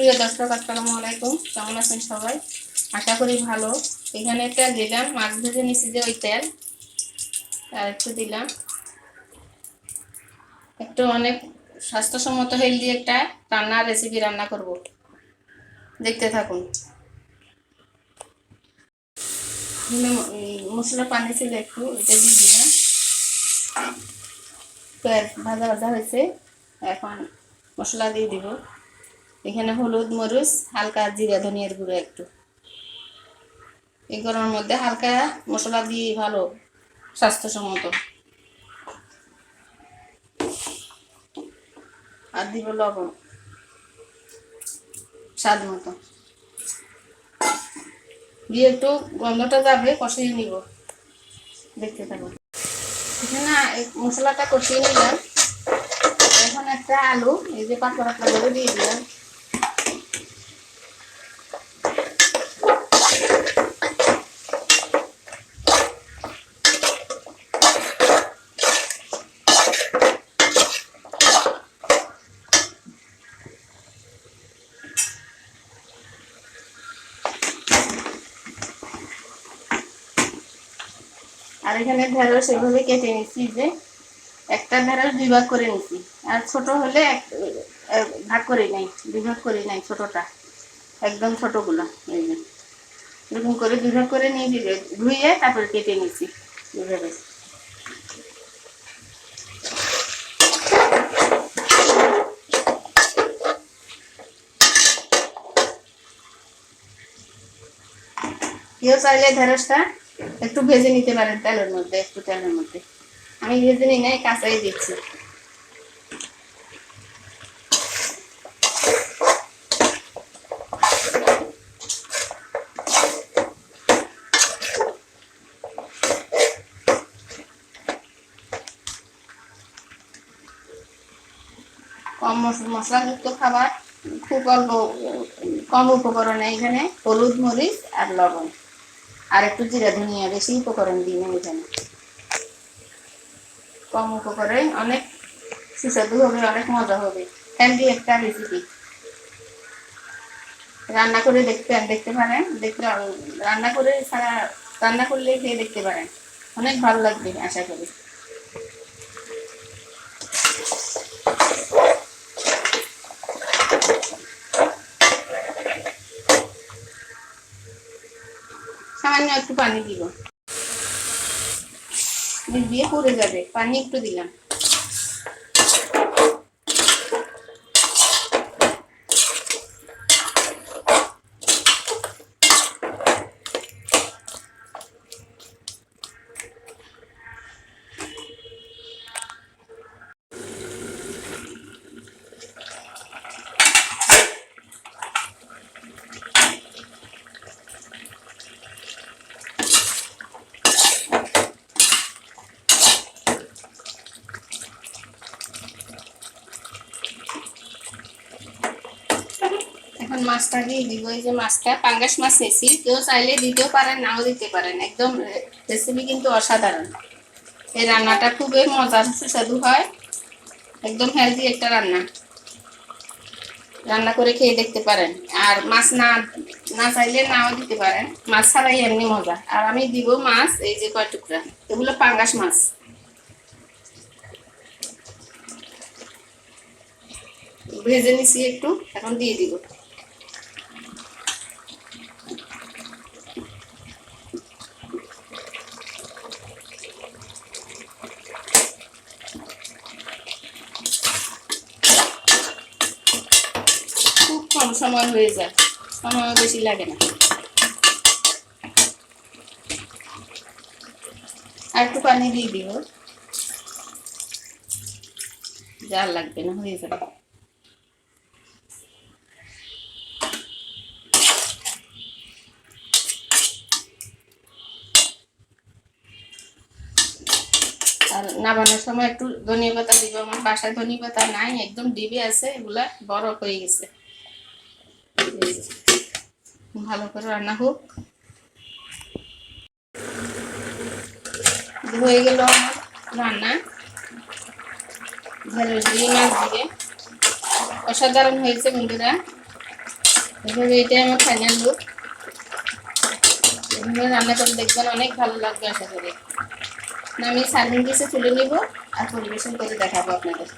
প্রিয় দর্শক, আসসালামু আলাইকুম। কেমন আছেন সবাই? আশা করি ভালো। এখানে তেল দিলাম, মাছ ভেজে নিচ্ছি যে ওই তেল, আর একটু দিলাম। একটু অনেক স্বাস্থ্যসম্মত হেলদি একটা রান্নার রেসিপি রান্না করব, দেখতে থাকুন। মশলা পানি ছিল একটু, এটা দিয়ে দিলাম। পেঁয়াজ ভাজা ভাজা হয়েছে, এখন মশলা দিয়ে দিব। এখানে হলুদ, মরিচ, হালকা জিরা, ধনিয়ার গুঁড়ো একটু। এই গরমের মধ্যে হালকা মশলা দিয়ে ভালো, স্বাস্থ্যসম্মত। আর দিব লবণ স্বাদ মতো, দিয়ে একটু গন্ধটা যাবে, কষিয়ে নিব, দেখতে থাকো। এখানে মশলাটা কষিয়ে নিলাম। এখন একটা আলু এই যে পাতলা পাতলা করে দিয়ে দিলাম। আর এখানে ঢেঁড়স এভাবে কেটে নিচ্ছি, যে একটা ঢেঁড়স 2 ভাগ করে নিচ্ছি। আর ছোট হলে ভাগ করে নাই, 2 ভাগ করে নাই, ছোটটা একদম ছোটগুলো এই যে এরকম করে 2 ভাগ করে নিয়ে দিবে, ধুয়ে তারপরে কেটে নিচ্ছি এভাবে। কেউ চাইলে ঢেঁড়সটা একটু ভেজে নিতে পারেন তেলের মধ্যে, একটু তেলের মধ্যে। আমি ভেজে নিই নাই, কাঁচাই দিচ্ছি। কম মশলাযুক্ত খাবার, খুব অল্প, কম উপকরণে এখানে হলুদ, মরিচ আর লবণ, আর একটু জিরা, ধনিয়া, বেশি উপকরণ দিই না এখানে। কম উপকরণে অনেক সুস্বাদু হবে, অনেক মজা হবে, হেলদি একটা রেসিপি। রান্না করে দেখতে পারেন, দেখলে রান্না করে সারা রান্না করলে খেয়ে দেখতে পারেন, অনেক ভালো লাগবে আশা করি। সামান্য একটু পানি দিব, দিয়ে পড়ে যাবে, পানি একটু দিলাম। এখন মাছটা দিয়ে দিব। এই যে মাছটা পাঙ্গাস মাছ নিয়েছি, কেউ চাইলে দিতেও পারেন, নাও দিতে পারেন। একদম রেসিপি কিন্তু অসাধারণ। এই রান্নাটা খুবই মজার, সুস্বাদু হয়, একদম হেলদি একটা রান্না। রান্না করে খেয়ে দেখতে পারেন। আর মাছ না চাইলে নাও দিতে পারেন, মাছ ছাড়াই এমনি মজা। আর আমি দিব মাছ, এই যে কয় টুকরা, এগুলো পাঙ্গাস মাছ। ভেজে নিছি একটু, এখন দিয়ে দিব। খুব কম সময় হয়ে যায়, সময় বেশি লাগে না। আর একটু পানি দিয়ে দিব, জাল লাগবে না, হয়ে যাবে। আর নামানোর সময় একটু ধনিয়া পাতা দিব। আমার বাসায় ধনিয়া পাতা নাই, একদম ডিবে আছে, এগুলা বরফ হয়ে গেছে। ভালো করে রান্না হোক। হয়ে গেল আমার রান্না, ঢেঁড়স দিয়ে মাছ দিয়ে, অসাধারণ হয়েছে বন্ধুরা। এভাবে এটাই আমার ফাইনাল লুক। এভাবে রান্না করে দেখবেন, অনেক ভালো লাগবে আশা করি। আমি সার্ভিং ডিশে তুলে নিব আর পরিবেশন করে দেখাবো আপনাদের।